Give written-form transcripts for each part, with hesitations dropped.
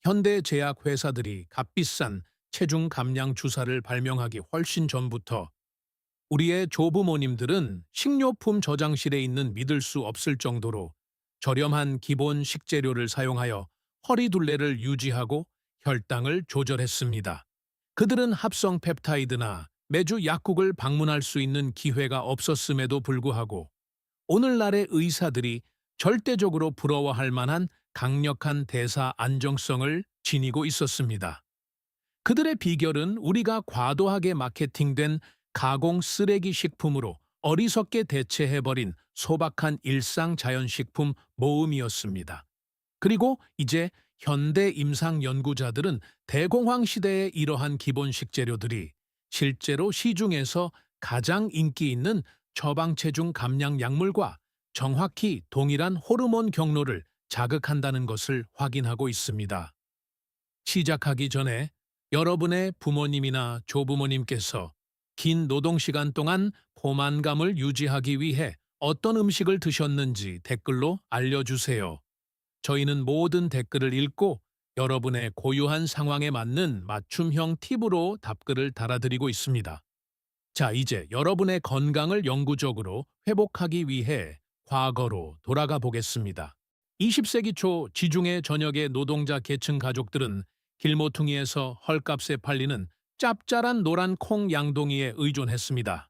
현대 제약 회사들이 값비싼 체중 감량 주사를 발명하기 훨씬 전부터 우리의 조부모님들은 식료품 저장실에 있는 믿을 수 없을 정도로 저렴한 기본 식재료를 사용하여 허리둘레를 유지하고 혈당을 조절했습니다. 그들은 합성 펩타이드나 매주 약국을 방문할 수 있는 기회가 없었음에도 불구하고 오늘날의 의사들이 절대적으로 부러워할 만한 강력한 대사 안정성을 지니고 있었습니다. 그들의 비결은 우리가 과도하게 마케팅된 가공 쓰레기 식품으로 어리석게 대체해버린 소박한 일상 자연식품 모음이었습니다. 그리고 이제 현대 임상 연구자들은 대공황 시대의 이러한 기본 식재료들이 실제로 시중에서 가장 인기 있는 처방체중 감량 약물과 정확히 동일한 호르몬 경로를 자극한다는 것을 확인하고 있습니다. 시작하기 전에 여러분의 부모님이나 조부모님께서 긴 노동시간 동안 포만감을 유지하기 위해 어떤 음식을 드셨는지 댓글로 알려주세요. 저희는 모든 댓글을 읽고 여러분의 고유한 상황에 맞는 맞춤형 팁으로 답글을 달아드리고 있습니다. 자, 이제 여러분의 건강을 영구적으로 회복하기 위해 과거로 돌아가 보겠습니다. 20세기 초 지중해 전역의 노동자 계층 가족들은 길모퉁이에서 헐값에 팔리는 짭짤한 노란 콩 양동이에 의존했습니다.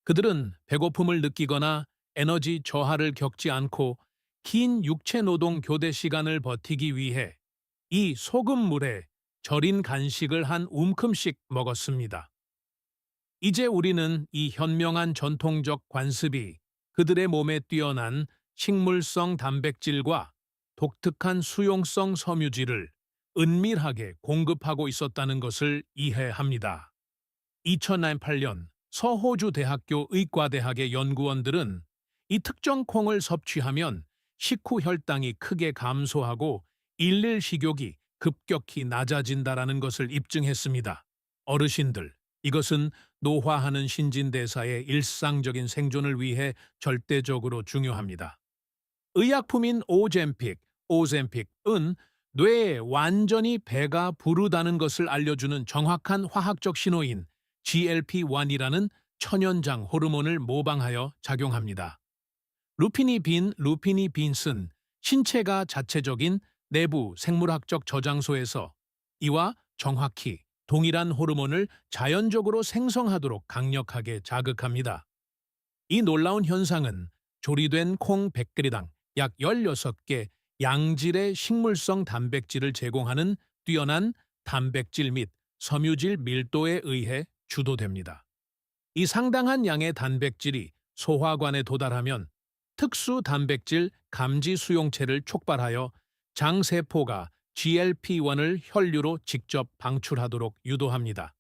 그들은 배고픔을 느끼거나 에너지 저하를 겪지 않고 긴 육체 노동 교대 시간을 버티기 위해 이 소금물에 절인 간식을 한 움큼씩 먹었습니다. 이제 우리는 이 현명한 전통적 관습이 그들의 몸에 뛰어난 식물성 단백질과 독특한 수용성 섬유질을 은밀하게 공급하고 있었다는 것을 이해합니다. 2008년 서호주 대학교 의과대학의 연구원들은 이 특정 콩을 섭취하면 식후 혈당이 크게 감소하고 일일 식욕이 급격히 낮아진다라는 것을 입증했습니다. 어르신들, 이것은 노화하는 신진대사의 일상적인 생존을 위해 절대적으로 중요합니다. 의약품인 오젬픽은 뇌에 완전히 배가 부르다는 것을 알려주는 정확한 화학적 신호인 GLP-1이라는 천연장 호르몬을 모방하여 작용합니다. 루피니빈은 신체가 자체적인 내부 생물학적 저장소에서 이와 정확히 동일한 호르몬을 자연적으로 생성하도록 강력하게 자극합니다. 이 놀라운 현상은 조리된 콩 100g당 약 16개 양질의 식물성 단백질을 제공하는 뛰어난 단백질 및 섬유질 밀도에 의해 주도됩니다. 이 상당한 양의 단백질이 소화관에 도달하면 특수 단백질 감지 수용체를 촉발하여 장세포가 GLP-1을 혈류로 직접 방출하도록 유도합니다.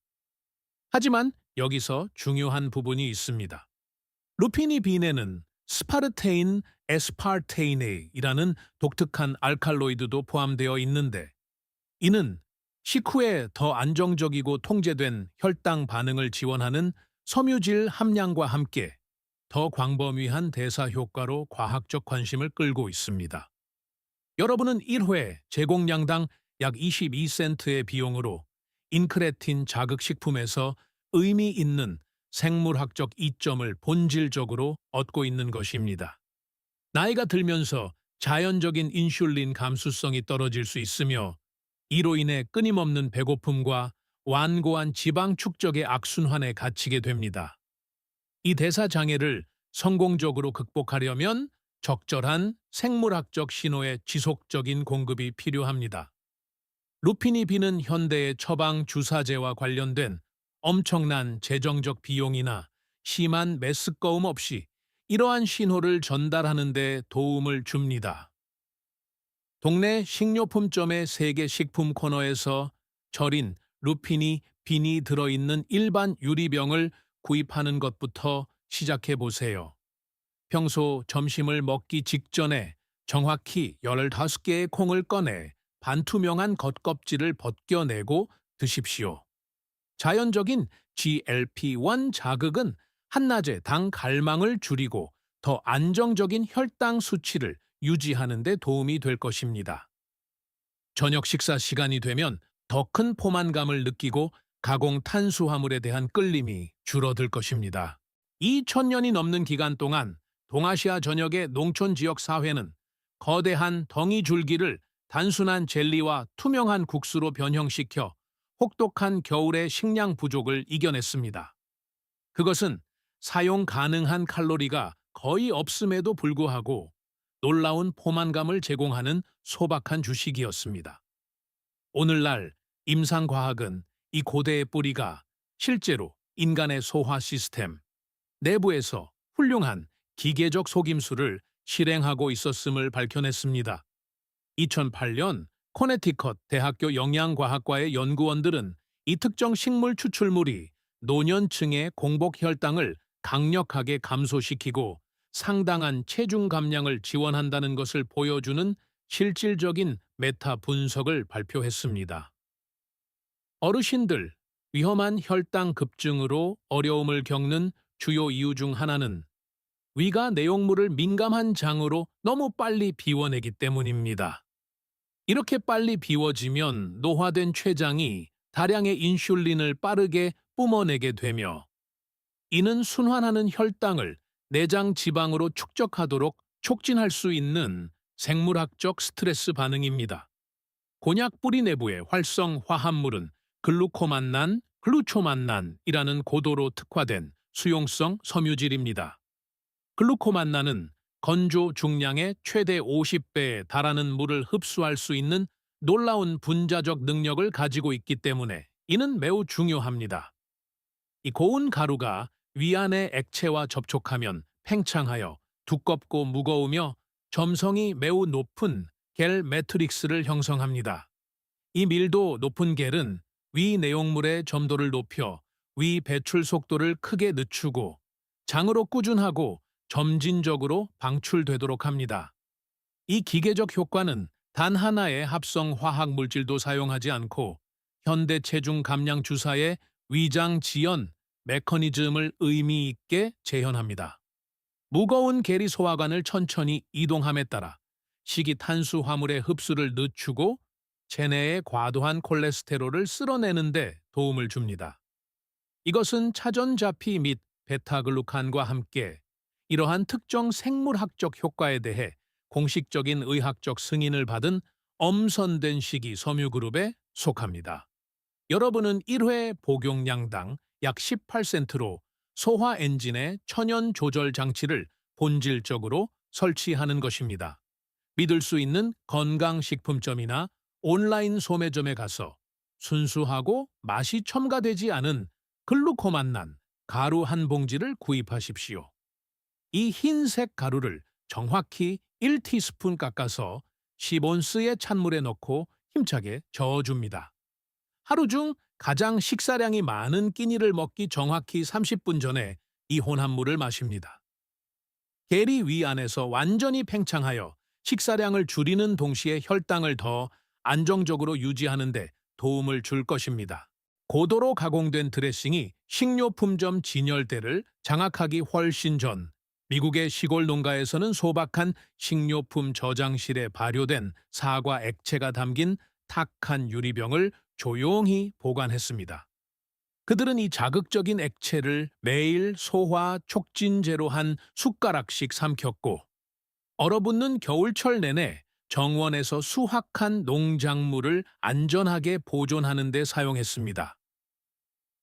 하지만 여기서 중요한 부분이 있습니다. 루피니빈에는 스파르테인 에스파르테이네이라는 독특한 알칼로이드도 포함되어 있는데 이는 식후에 더 안정적이고 통제된 혈당 반응을 지원하는 섬유질 함량과 함께 더 광범위한 대사 효과로 과학적 관심을 끌고 있습니다. 여러분은 1회 제공량당 약 22센트의 비용으로 인크레틴 자극식품에서 의미 있는 생물학적 이점을 본질적으로 얻고 있는 것입니다. 나이가 들면서 자연적인 인슐린 감수성이 떨어질 수 있으며 이로 인해 끊임없는 배고픔과 완고한 지방 축적의 악순환에 갇히게 됩니다. 이 대사 장애를 성공적으로 극복하려면 적절한 생물학적 신호의 지속적인 공급이 필요합니다. 루피니빈은 현대의 처방 주사제와 관련된 엄청난 재정적 비용이나 심한 메스꺼움 없이 이러한 신호를 전달하는 데 도움을 줍니다. 동네 식료품점의 세계 식품 코너에서 절인 루피니빈이 들어있는 일반 유리병을 구입하는 것부터 시작해 보세요. 평소 점심을 먹기 직전에 정확히 15개의 콩을 꺼내 반투명한 겉껍질을 벗겨내고 드십시오. 자연적인 GLP-1 자극은 한낮에 당 갈망을 줄이고 더 안정적인 혈당 수치를 유지하는 데 도움이 될 것입니다. 저녁 식사 시간이 되면 더 큰 포만감을 느끼고 가공 탄수화물에 대한 끌림이 줄어들 것입니다. 2000년이 넘는 기간 동안 동아시아 전역의 농촌 지역 사회는 거대한 덩이 줄기를 단순한 젤리와 투명한 국수로 변형시켜 혹독한 겨울의 식량 부족을 이겨냈습니다. 그것은 사용 가능한 칼로리가 거의 없음에도 불구하고 놀라운 포만감을 제공하는 소박한 주식이었습니다. 오늘날 임상과학은 이 고대의 뿌리가 실제로 인간의 소화 시스템 내부에서 훌륭한 기계적 속임수를 실행하고 있었음을 밝혀냈습니다. 2008년 코네티컷 대학교 영양과학과의 연구원들은 이 특정 식물 추출물이 노년층의 공복 혈당을 강력하게 감소시키고 상당한 체중 감량을 지원한다는 것을 보여주는 실질적인 메타 분석을 발표했습니다. 어르신들, 위험한 혈당 급증으로 어려움을 겪는 주요 이유 중 하나는 위가 내용물을 민감한 장으로 너무 빨리 비워내기 때문입니다. 이렇게 빨리 비워지면 노화된 췌장이 다량의 인슐린을 빠르게 뿜어내게 되며 이는 순환하는 혈당을 내장 지방으로 축적하도록 촉진할 수 있는 생물학적 스트레스 반응입니다. 곤약 뿌리 내부의 활성 화합물은 글루코만난, 글루초만난이라는 고도로 특화된 수용성 섬유질입니다. 글루코만난은 건조 중량의 최대 50배에 달하는 물을 흡수할 수 있는 놀라운 분자적 능력을 가지고 있기 때문에 이는 매우 중요합니다. 이 고운 가루가 위안의 액체와 접촉하면 팽창하여 두껍고 무거우며 점성이 매우 높은 겔 매트릭스를 형성합니다. 이 밀도 높은 겔은 위 내용물의 점도를 높여 위 배출 속도를 크게 늦추고 장으로 꾸준하고 점진적으로 방출되도록 합니다. 이 기계적 효과는 단 하나의 합성 화학 물질도 사용하지 않고 현대 체중 감량 주사의 위장 지연 메커니즘을 의미 있게 재현합니다. 무거운 계리 소화관을 천천히 이동함에 따라 식이 탄수화물의 흡수를 늦추고 체내의 과도한 콜레스테롤을 쓸어내는 데 도움을 줍니다. 이것은 차전자피 및 베타글루칸과 함께 이러한 특정 생물학적 효과에 대해 공식적인 의학적 승인을 받은 엄선된 식이 섬유그룹에 속합니다. 여러분은 1회 복용량당 약 18센트로 소화 엔진의 천연 조절 장치를 본질적으로 설치하는 것입니다. 믿을 수 있는 건강식품점이나 온라인 소매점에 가서 순수하고 맛이 첨가되지 않은 글루코만난 가루 한 봉지를 구입하십시오. 이 흰색 가루를 정확히 1티스푼 깎아서 10온스의 찬물에 넣고 힘차게 저어줍니다. 하루 중 가장 식사량이 많은 끼니를 먹기 정확히 30분 전에 이 혼합물을 마십니다. 계리 위 안에서 완전히 팽창하여 식사량을 줄이는 동시에 혈당을 더 안정적으로 유지하는 데 도움을 줄 것입니다. 고도로 가공된 드레싱이 식료품점 진열대를 장악하기 훨씬 전 미국의 시골 농가에서는 소박한 식료품 저장실에 발효된 사과 액체가 담긴 탁한 유리병을 조용히 보관했습니다. 그들은 이 자극적인 액체를 매일 소화 촉진제로 한 숟가락씩 삼켰고 얼어붙는 겨울철 내내 정원에서 수확한 농작물을 안전하게 보존하는 데 사용했습니다.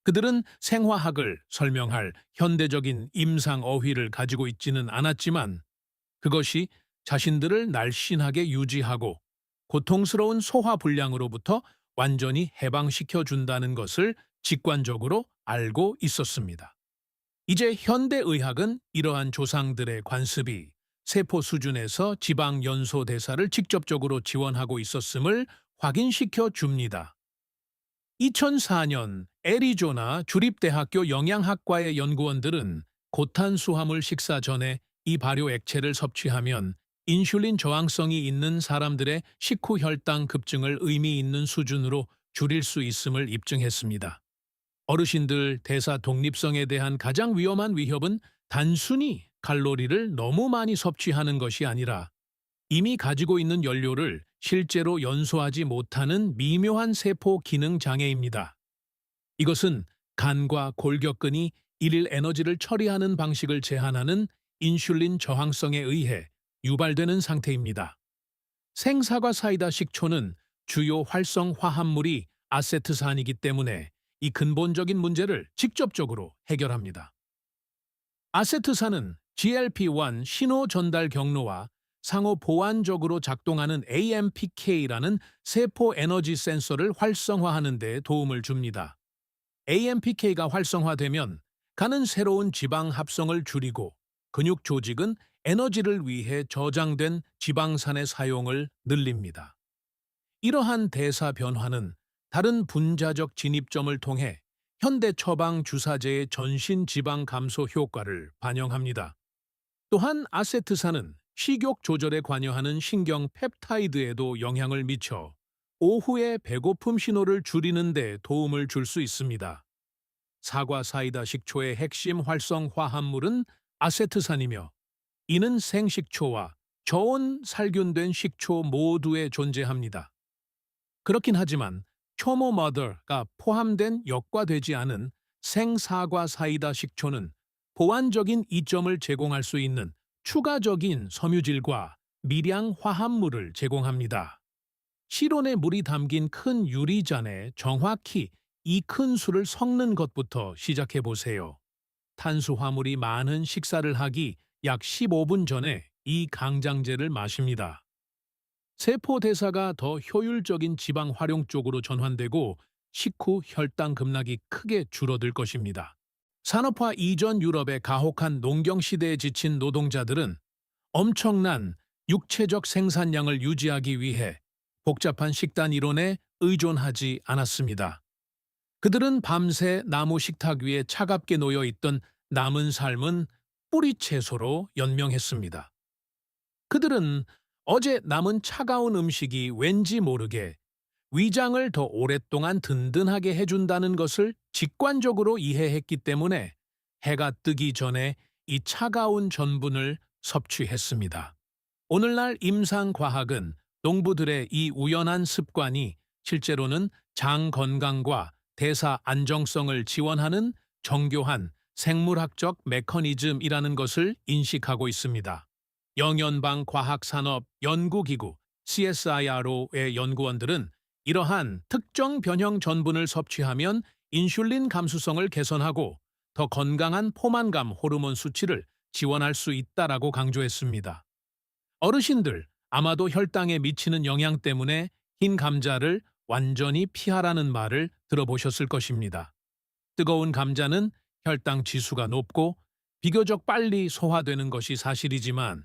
그들은 생화학을 설명할 현대적인 임상 어휘를 가지고 있지는 않았지만 그것이 자신들을 날씬하게 유지하고 고통스러운 소화 불량으로부터 완전히 해방시켜 준다는 것을 직관적으로 알고 있었습니다. 이제 현대의학은 이러한 조상들의 관습이 세포 수준에서 지방 연소 대사를 직접적으로 지원하고 있었음을 확인시켜 줍니다. 2004년 애리조나 주립대학교 영양학과의 연구원들은 고탄수화물 식사 전에 이 발효 액체를 섭취하면 인슐린 저항성이 있는 사람들의 식후 혈당 급증을 의미 있는 수준으로 줄일 수 있음을 입증했습니다. 어르신들 대사 독립성에 대한 가장 위험한 위협은 단순히 칼로리를 너무 많이 섭취하는 것이 아니라 이미 가지고 있는 연료를 실제로 연소하지 못하는 미묘한 세포 기능 장애입니다. 이것은 간과 골격근이 일일 에너지를 처리하는 방식을 제한하는 인슐린 저항성에 의해 유발되는 상태입니다. 생사과 사이다 식초는 주요 활성 화합물이 아세트산이기 때문에 이 근본적인 문제를 직접적으로 해결합니다. 아세트산은 GLP-1 신호 전달 경로와 상호 보완적으로 작동하는 AMPK라는 세포 에너지 센서를 활성화하는 데 도움을 줍니다. AMPK가 활성화되면 간은 새로운 지방 합성을 줄이고 근육 조직은 에너지를 위해 저장된 지방산의 사용을 늘립니다. 이러한 대사 변화는 다른 분자적 진입점을 통해 현대 처방 주사제의 전신 지방 감소 효과를 반영합니다. 또한 아세트산은 식욕 조절에 관여하는 신경 펩타이드에도 영향을 미쳐 오후의 배고픔 신호를 줄이는 데 도움을 줄 수 있습니다. 사과 사이다 식초의 핵심 활성 화합물은 아세트산이며 이는 생식초와 저온 살균된 식초 모두에 존재합니다. 그렇긴 하지만 효모머더가 포함된 역과되지 않은 생사과 사이다 식초는 보완적인 이점을 제공할 수 있는 추가적인 섬유질과 미량 화합물을 제공합니다. 실온에 물이 담긴 큰 유리잔에 정확히 이 큰 술을 섞는 것부터 시작해 보세요. 탄수화물이 많은 식사를 하기 약 15분 전에 이 강장제를 마십니다. 세포 대사가 더 효율적인 지방 활용 쪽으로 전환되고 식후 혈당 급락이 크게 줄어들 것입니다. 산업화 이전 유럽의 가혹한 농경 시대에 지친 노동자들은 엄청난 육체적 생산량을 유지하기 위해 복잡한 식단 이론에 의존하지 않았습니다. 그들은 밤새 나무 식탁 위에 차갑게 놓여 있던 남은 삶은 뿌리 채소로 연명했습니다. 그들은 어제 남은 차가운 음식이 왠지 모르게 위장을 더 오랫동안 든든하게 해준다는 것을 직관적으로 이해했기 때문에 해가 뜨기 전에 이 차가운 전분을 섭취했습니다. 오늘날 임상과학은 농부들의 이 우연한 습관이 실제로는 장 건강과 대사 안정성을 지원하는 정교한 생물학적 메커니즘이라는 것을 인식하고 있습니다. 영연방과학산업연구기구 CSIRO의 연구원들은 이러한 특정 변형 전분을 섭취하면 인슐린 감수성을 개선하고 더 건강한 포만감 호르몬 수치를 지원할 수 있다라고 강조했습니다. 어르신들, 아마도 혈당에 미치는 영향 때문에 흰 감자를 완전히 피하라는 말을 들어보셨을 것입니다. 뜨거운 감자는 혈당 지수가 높고 비교적 빨리 소화되는 것이 사실이지만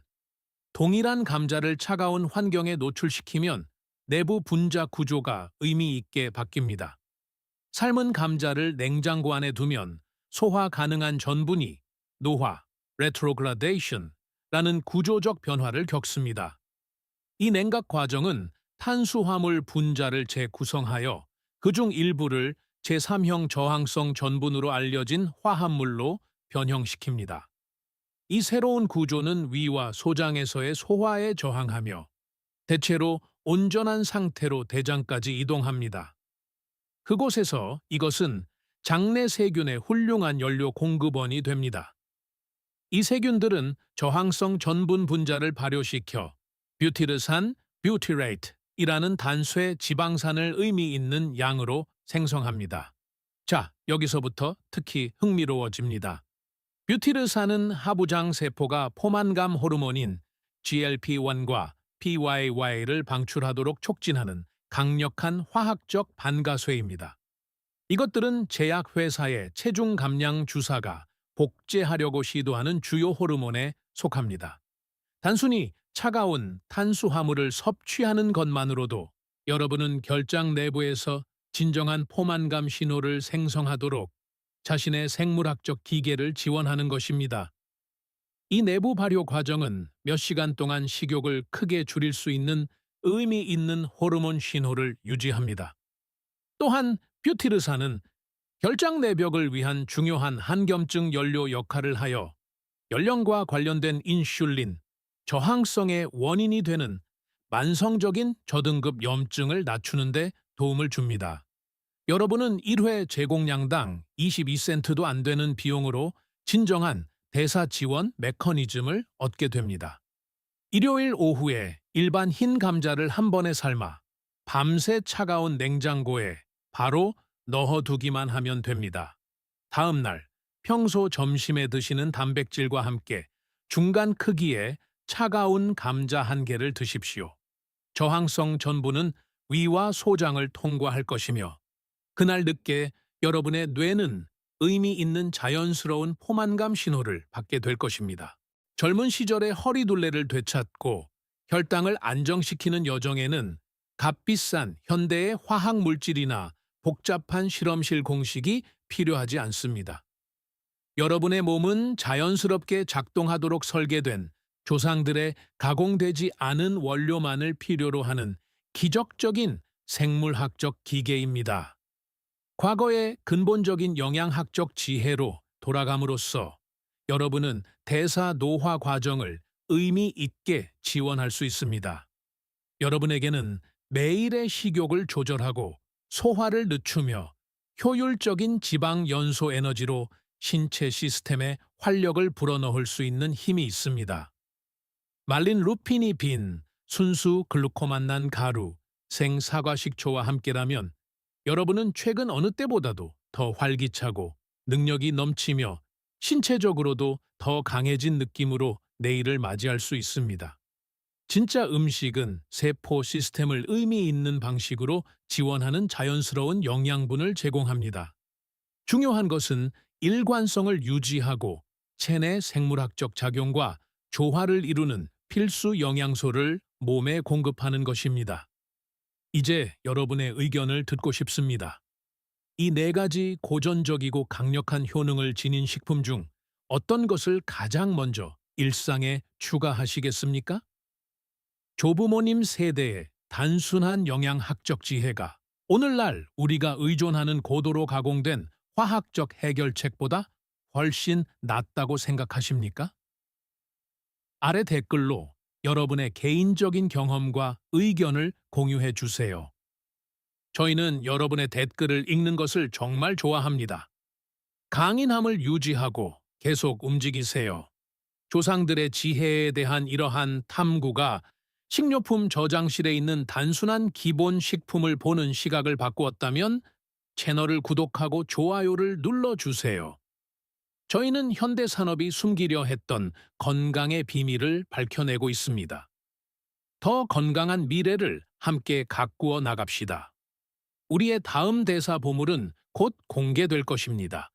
동일한 감자를 차가운 환경에 노출시키면 내부 분자 구조가 의미 있게 바뀝니다. 삶은 감자를 냉장고 안에 두면 소화 가능한 전분이 노화, 레트로그라데이션라는 구조적 변화를 겪습니다. 이 냉각 과정은 탄수화물 분자를 재구성하여 그중 일부를 제3형 저항성 전분으로 알려진 화합물로 변형시킵니다. 이 새로운 구조는 위와 소장에서의 소화에 저항하며 대체로 온전한 상태로 대장까지 이동합니다. 그곳에서 이것은 장내 세균의 훌륭한 연료 공급원이 됩니다. 이 세균들은 저항성 전분 분자를 발효시켜 뷰티르산, 뷰티레이트이라는 단쇄 지방산을 의미 있는 양으로 생성합니다. 자, 여기서부터 특히 흥미로워집니다. 뷰티르산은 하부장 세포가 포만감 호르몬인 GLP-1과 PYY를 방출하도록 촉진하는 강력한 화학적 반가쇠입니다. 이것들은 제약회사의 체중 감량 주사가 복제하려고 시도하는 주요 호르몬에 속합니다. 단순히 차가운 탄수화물을 섭취하는 것만으로도 여러분은 결장 내부에서 진정한 포만감 신호를 생성하도록 자신의 생물학적 기계를 지원하는 것입니다. 이 내부 발효 과정은 몇 시간 동안 식욕을 크게 줄일 수 있는 의미 있는 호르몬 신호를 유지합니다. 또한 뷰티르산은 결장 내벽을 위한 중요한 한겸증 연료 역할을 하여 연령과 관련된 인슐린, 저항성의 원인이 되는 만성적인 저등급 염증을 낮추는 데 도움을 줍니다. 여러분은 1회 제공량당 22센트도 안 되는 비용으로 진정한 대사 지원 메커니즘을 얻게 됩니다. 일요일 오후에 일반 흰 감자를 한 번에 삶아 밤새 차가운 냉장고에 바로 넣어두기만 하면 됩니다. 다음 날 평소 점심에 드시는 단백질과 함께 중간 크기의 차가운 감자 한 개를 드십시오. 저항성 전분은 위와 소장을 통과할 것이며 그날 늦게 여러분의 뇌는 의미 있는 자연스러운 포만감 신호를 받게 될 것입니다. 젊은 시절의 허리둘레를 되찾고 혈당을 안정시키는 여정에는 값비싼 현대의 화학 물질이나 복잡한 실험실 공식이 필요하지 않습니다. 여러분의 몸은 자연스럽게 작동하도록 설계된 조상들의 가공되지 않은 원료만을 필요로 하는 기적적인 생물학적 기계입니다. 과거의 근본적인 영양학적 지혜로 돌아감으로써 여러분은 대사 노화 과정을 의미 있게 지원할 수 있습니다. 여러분에게는 매일의 식욕을 조절하고 소화를 늦추며 효율적인 지방 연소 에너지로 신체 시스템에 활력을 불어넣을 수 있는 힘이 있습니다. 말린 루핀이 빈 순수 글루코 만난 가루, 생 사과 식초와 함께라면 여러분은 최근 어느 때보다도 더 활기차고 능력이 넘치며 신체적으로도 더 강해진 느낌으로 내일을 맞이할 수 있습니다. 진짜 음식은 세포 시스템을 의미 있는 방식으로 지원하는 자연스러운 영양분을 제공합니다. 중요한 것은 일관성을 유지하고 체내 생물학적 작용과 조화를 이루는 필수 영양소를 몸에 공급하는 것입니다. 이제 여러분의 의견을 듣고 싶습니다. 이 네 가지 고전적이고 강력한 효능을 지닌 식품 중 어떤 것을 가장 먼저 일상에 추가하시겠습니까? 조부모님 세대의 단순한 영양학적 지혜가 오늘날 우리가 의존하는 고도로 가공된 화학적 해결책보다 훨씬 낫다고 생각하십니까? 아래 댓글로 여러분의 개인적인 경험과 의견을 공유해 주세요. 저희는 여러분의 댓글을 읽는 것을 정말 좋아합니다. 강인함을 유지하고 계속 움직이세요. 조상들의 지혜에 대한 이러한 탐구가 식료품 저장실에 있는 단순한 기본 식품을 보는 시각을 바꾸었다면 채널을 구독하고 좋아요를 눌러주세요. 저희는 현대 산업이 숨기려 했던 건강의 비밀을 밝혀내고 있습니다. 더 건강한 미래를 함께 가꾸어 나갑시다. 우리의 다음 대사 보물은 곧 공개될 것입니다.